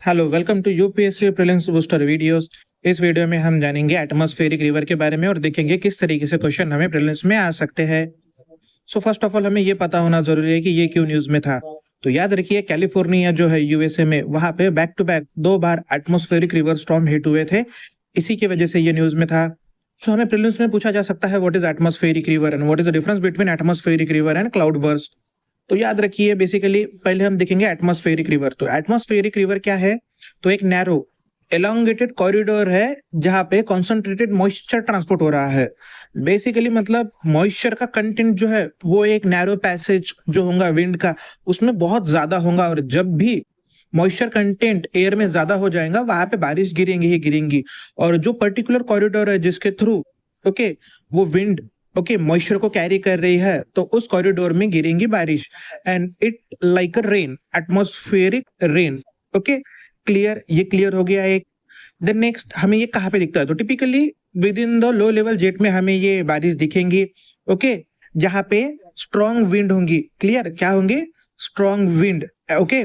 Hello, welcome to UPSC prelims booster videos. इस video में हम जानेंगे एटमॉस्फेरिक रिवर के बारे में और देखेंगे किस तरीके से क्वेश्चन हमें प्रीलिम्स में आ सकते हैं। सो फर्स्ट ऑफ ऑल हमें ये पता होना जरूरी है कि ये क्यों न्यूज में था। तो याद रखिए, कैलिफोर्निया जो है यूएसए में, वहां पे बैक टू बैक 2 बार एटमॉस्फेरिक रिवर स्टॉर्म हिट हुए थे। इसी की वजह से ये न्यूज में था। सो हमें प्रीलिम्स में पूछा जा सकता है what is atmospheric river and what is the difference between atmospheric river and cloud burst. तो याद रखिए, बेसिकली पहले हम देखेंगे एटमॉस्फेरिक रिवर। तो एटमॉस्फेरिक रिवर क्या है? तो एक नैरो एलोंगेटेड कॉरिडोर है जहां पे कॉन्सेंट्रेटेड मॉइस्चर ट्रांसपोर्ट हो रहा है। बेसिकली मतलब मॉइस्चर का कंटेंट जो है वो एक नैरो पैसेज जो होगा विंड का, उसमें बहुत ज्यादा होगा। और जब भी मॉइस्चर कंटेंट एयर में ज्यादा हो जाएगा वहां पे बारिश गिरेंगी ही गिरेंगी। और जो पर्टिकुलर कॉरिडोर है जिसके थ्रू ओके वो विंड मॉइस्चर को कैरी कर रही है, तो उस कॉरिडोर में गिरेंगी बारिश। And it like a rain, atmospheric rain. Okay, clear? ये क्लियर हो गया एक। देन नेक्स्ट, हमें ये कहाँ पे दिखता है? तो typically with in the low level jet में हमें ये बारिश दिखेंगी। ओके, जहां पे स्ट्रॉन्ग विंड होंगी। क्लियर? क्या होंगे? Strong wind. ओके,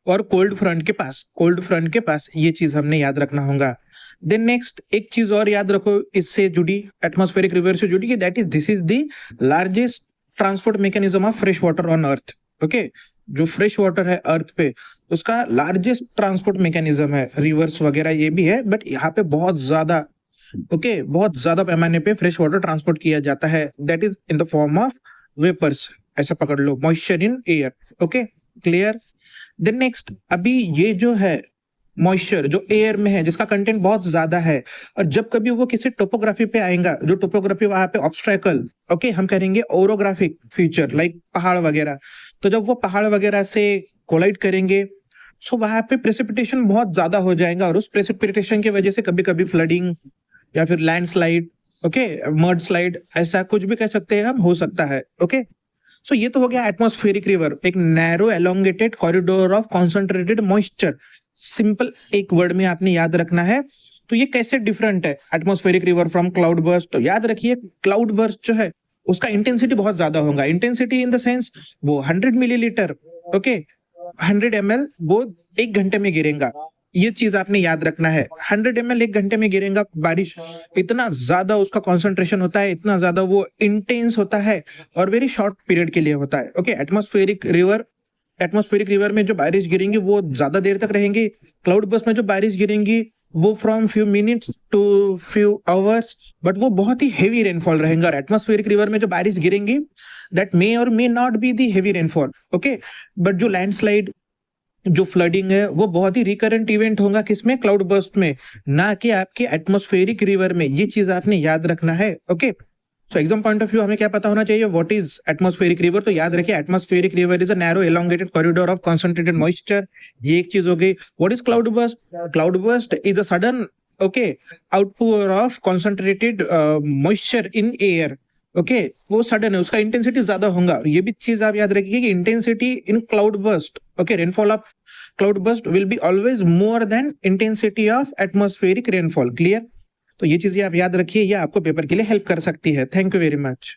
और कोल्ड फ्रंट के पास ये चीज हमने याद रखना होगा। देन नेक्स्ट एक चीज और याद रखो इससे जुड़ी, एटमॉस्फेरिक रिवर से जुड़ी, कि that is this is the largest transport mechanism of fresh water on earth. Okay, जो फ्रेश वाटर है अर्थ पे उसका लार्जेस्ट ट्रांसपोर्ट मैकेनिज्म है। रिवर्स वगैरह ये भी है, बट यहाँ पे बहुत ज्यादा बहुत ज्यादा पैमाने पे फ्रेश वाटर ट्रांसपोर्ट किया जाता है। That is in the form of vapours. ऐसा पकड़ लो, moisture in air. Okay, clear? Then next, अभी ये जो है मॉइस्चर जो एयर में है जिसका कंटेंट बहुत ज्यादा है, और जब कभी वो किसी टोपोग्राफी पे आएगा, जो टोपोग्राफी वहां पे ऑब्स्ट्रैकल हम करेंगे ओरोग्राफिक फीचर लाइक पहाड़ वगैरह। तो जब वो पहाड़ वगैरह से कोलाइड करेंगे, सो वहां पे प्रेसिपिटेशन बहुत ज्यादा हो जाएगा, और उस प्रेसिपिटेशन की वजह से कभी कभी फ्लडिंग या फिर लैंडस्लाइड, मड स्लाइड, ऐसा कुछ भी कह सकते हैं हम, हो सकता है। ओके, सो ये तो हो गया एटमॉस्फेरिक रिवर, एक narrow elongated corridor of concentrated moisture. Simple एक वर्ड में आपने याद रखना है। तो ये कैसे डिफरेंट है atmospheric river from cloud burst? तो याद रखिए, क्लाउड बर्स्ट जो है उसका इंटेंसिटी बहुत ज्यादा होगा। इंटेंसिटी इन द सेंस वो 100 मिलीलीटर, 100 ml वो 1 घंटे में गिरेगा। ये चीज आपने याद रखना है, 100 ml 1 घंटे में गिरेगा बारिश। इतना ज्यादा उसका कॉन्सेंट्रेशन होता है, इतना ज्यादा वो इंटेंस होता है, और वेरी शॉर्ट पीरियड के लिए होता है। ओके, एटमॉस्फेरिक रिवर में जो बारिश गिरेंगी वो ज्यादा देर तक रहेंगी। क्लाउड बर्स्ट में जो बारिश गिरेंगी वो from few minutes to few hours, but वो बहुत ही हेवी रेनफॉल रहेगा। और एटमॉस्फेरिक रिवर में जो बारिश गिरेंगी दैट मे और may not be the heavy rainfall. Okay, but जो लैंडस्लाइड, जो फ्लडिंग है, वो बहुत ही रिकरेंट इवेंट होगा किसमें? क्लाउड बर्स्ट में, ना कि आपके एटमॉस्फेरिक रिवर में। ये चीज आपने याद रखना है। Okay, so exam point of view हमें क्या पता होना चाहिए? What is atmospheric river? तो याद रखिए, atmospheric river is a narrow elongated corridor of concentrated moisture. ये एक चीज हो गई। What is cloud burst? Cloud burst is a sudden outpour of concentrated moisture in air. Okay, वो सडन है, उसका इंटेंसिटी ज्यादा होगा। और ये भी चीज आप याद रखिए कि intensity in cloud burst, rainfall of cloud burst will be always more than intensity of atmospheric rainfall. Clear? तो ये चीजें आप याद रखिए, ये आपको पेपर के लिए हेल्प कर सकती है। Thank you very much.